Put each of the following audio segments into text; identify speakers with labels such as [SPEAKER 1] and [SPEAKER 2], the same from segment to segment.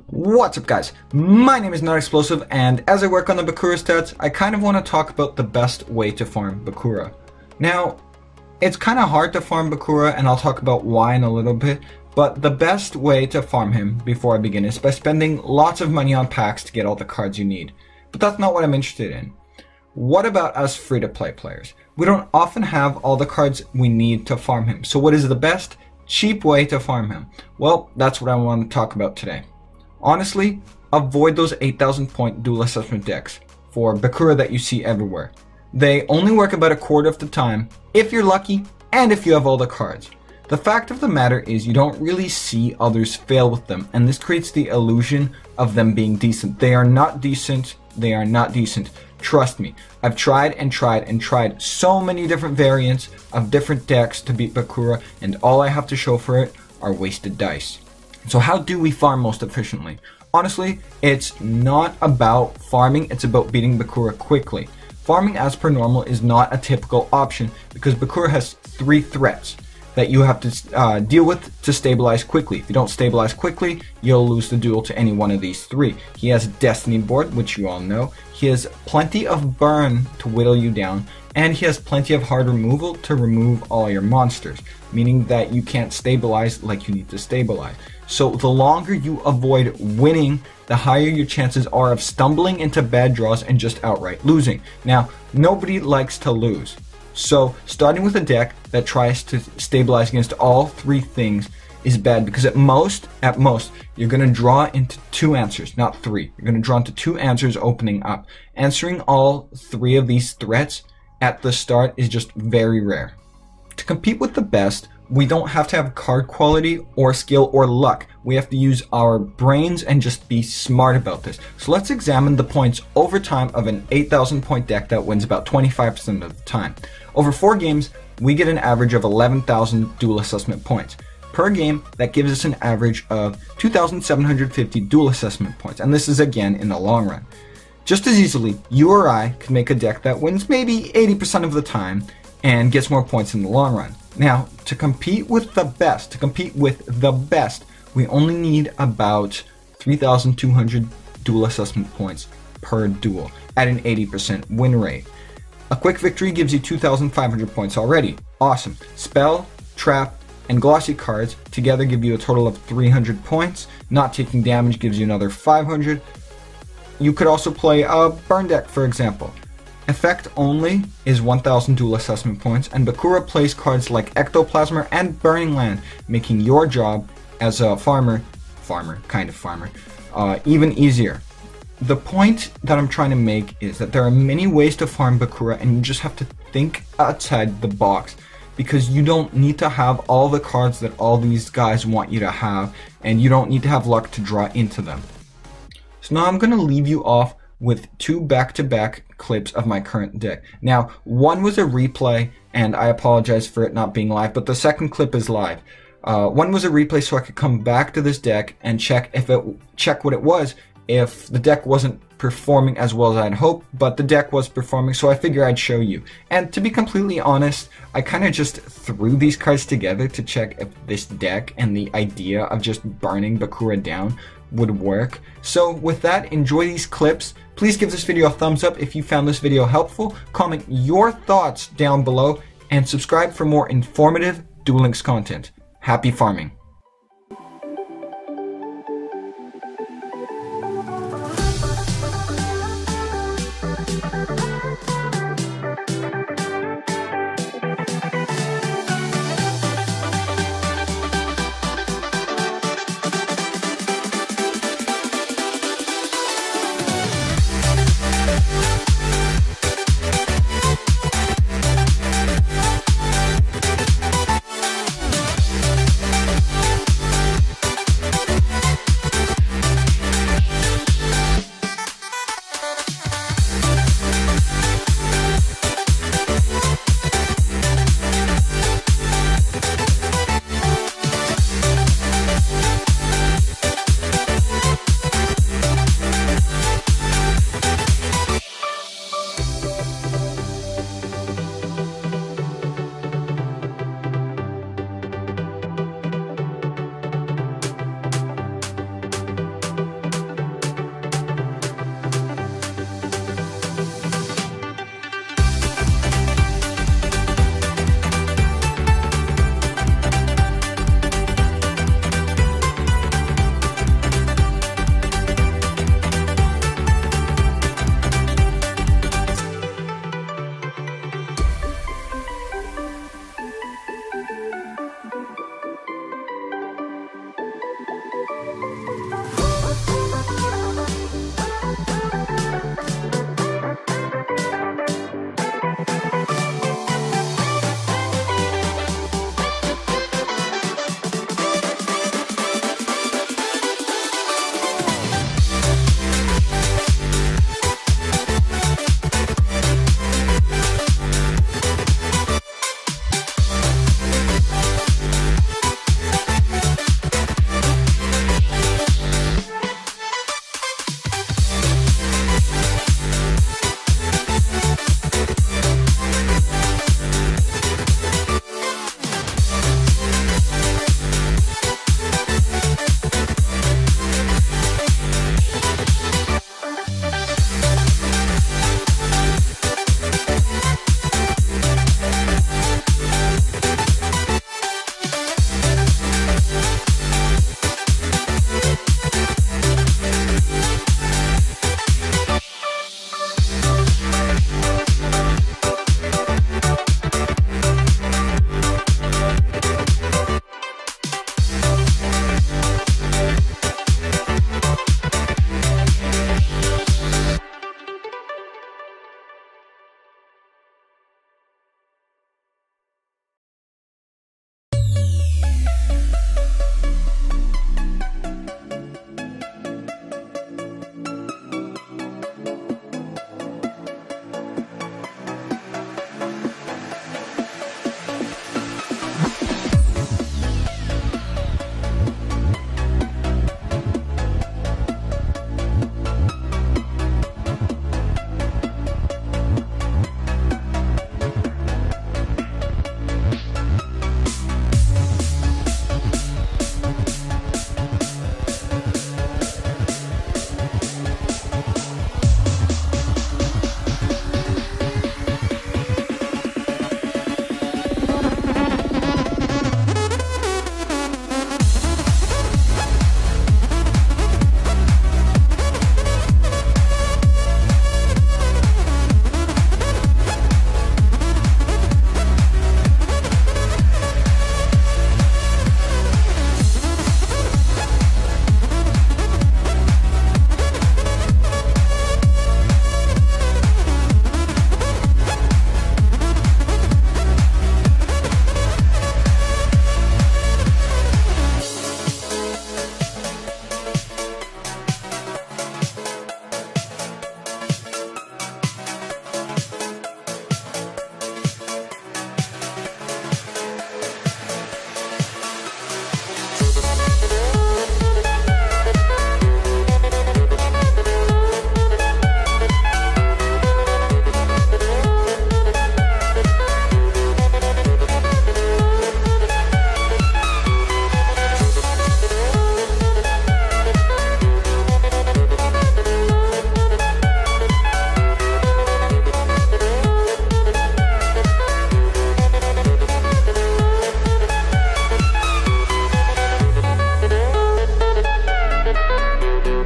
[SPEAKER 1] What's up guys, my name is Not Explosive, and as I work on the Bakura stats, I kind of want to talk about the best way to farm Bakura. Now, it's kind of hard to farm Bakura, and I'll talk about why in a little bit, but the best way to farm him before I begin is by spending lots of money on packs to get all the cards you need. But that's not what I'm interested in. What about us free-to-play players? We don't often have all the cards we need to farm him, so what is the best, cheap way to farm him? Well, that's what I want to talk about today. Honestly, avoid those 8,000 point dual assessment decks for Bakura that you see everywhere. They only work about a quarter of the time, if you're lucky, and if you have all the cards. The fact of the matter is you don't really see others fail with them, and this creates the illusion of them being decent. They are not decent, they are not decent. Trust me, I've tried and tried and tried so many different variants of different decks to beat Bakura, and all I have to show for it are wasted dice. So how do we farm most efficiently? Honestly, it's not about farming, it's about beating Bakura quickly. Farming as per normal is not a typical option because Bakura has 3 threats that you have to deal with to stabilize quickly. If you don't stabilize quickly, you'll lose the duel to any one of these 3. He has Destiny Board, which you all know. He has plenty of burn to whittle you down, and he has plenty of hard removal to remove all your monsters, meaning that you can't stabilize like you need to stabilize. So the longer you avoid winning, the higher your chances are of stumbling into bad draws and just outright losing. Now, nobody likes to lose. So starting with a deck that tries to stabilize against all 3 things is bad because at most, you're going to draw into 2 answers, not 3. You're going to draw into 2 answers opening up. Answering all 3 of these threats at the start is just very rare. To compete with the best, we don't have to have card quality or skill or luck. We have to use our brains and just be smart about this. So let's examine the points over time of an 8,000 point deck that wins about 25% of the time. Over 4 games, we get an average of 11,000 dual assessment points. Per game, that gives us an average of 2,750 dual assessment points, and this is again in the long run. Just as easily, you or I could make a deck that wins maybe 80% of the time and gets more points in the long run. Now, to compete with the best, we only need about 3,200 dual assessment points per duel at an 80% win rate. A quick victory gives you 2,500 points already. Awesome. Spell, trap, and glossy cards together give you a total of 300 points. Not taking damage gives you another 500. You could also play a burn deck, for example. Effect only is 1,000 dual assessment points, and Bakura plays cards like Ectoplasmer and Burning Land, making your job as a farmer, even easier. The point that I'm trying to make is that there are many ways to farm Bakura, and you just have to think outside the box, because you don't need to have all the cards that all these guys want you to have, and you don't need to have luck to draw into them. So now I'm going to leave you off with 2 back-to-back clips of my current deck. Now, one was a replay, and I apologize for it not being live, but the second clip is live. One was a replay so I could come back to this deck and check what it was if the deck wasn't performing as well as I'd hoped, but the deck was performing, so I figured I'd show you. And to be completely honest, I kind of just threw these cards together to check if this deck and the idea of just burning Bakura down would work. So with that, enjoy these clips. Please give this video a thumbs up if you found this video helpful, comment your thoughts down below, and subscribe for more informative Duel Links content. Happy farming!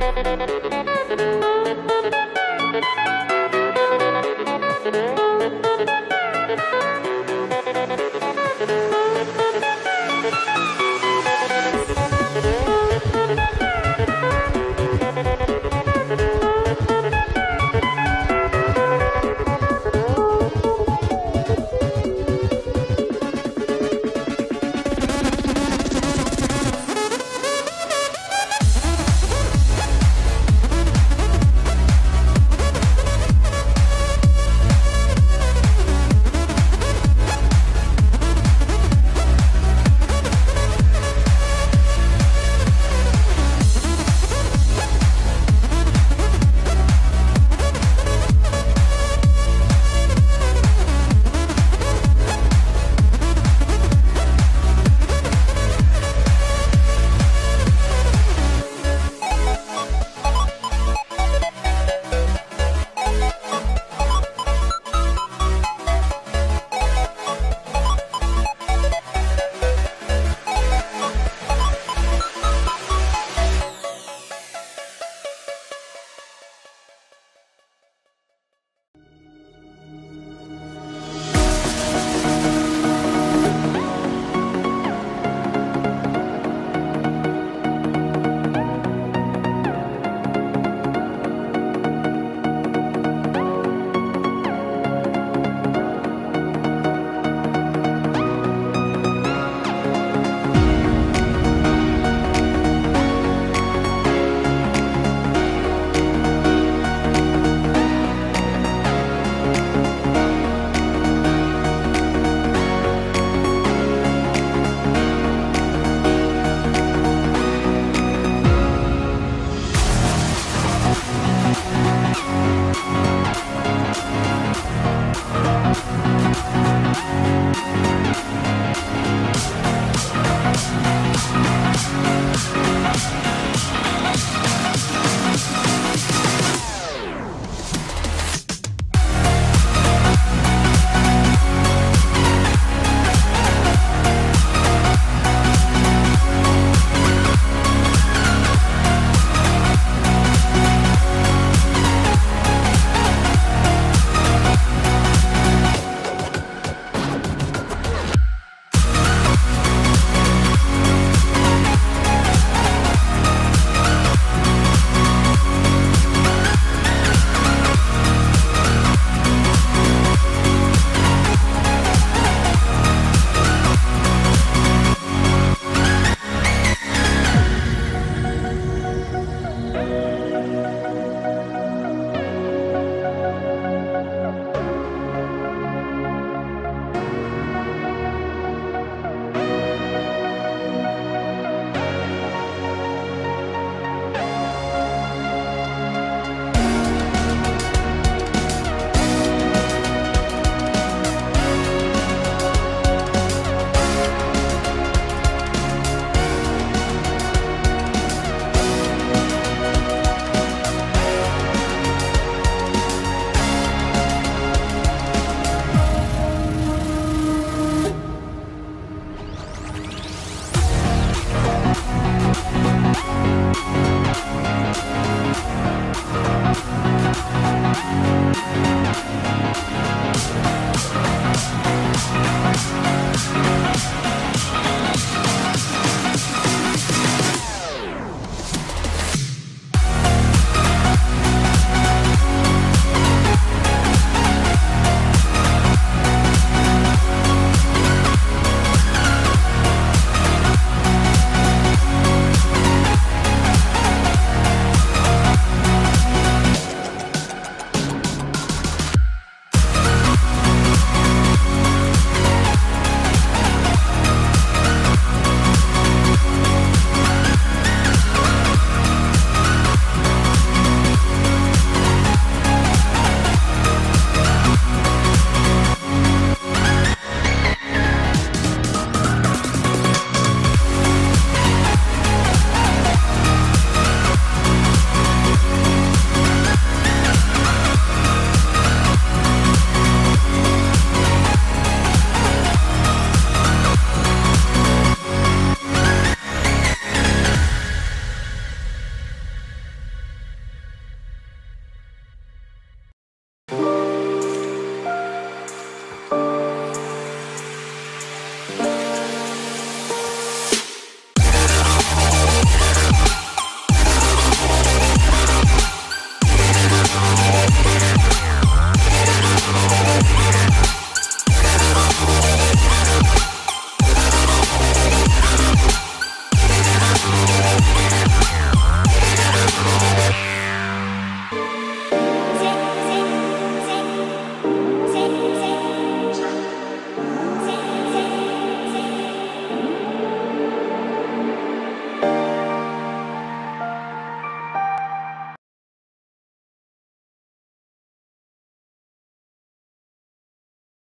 [SPEAKER 2] Bye.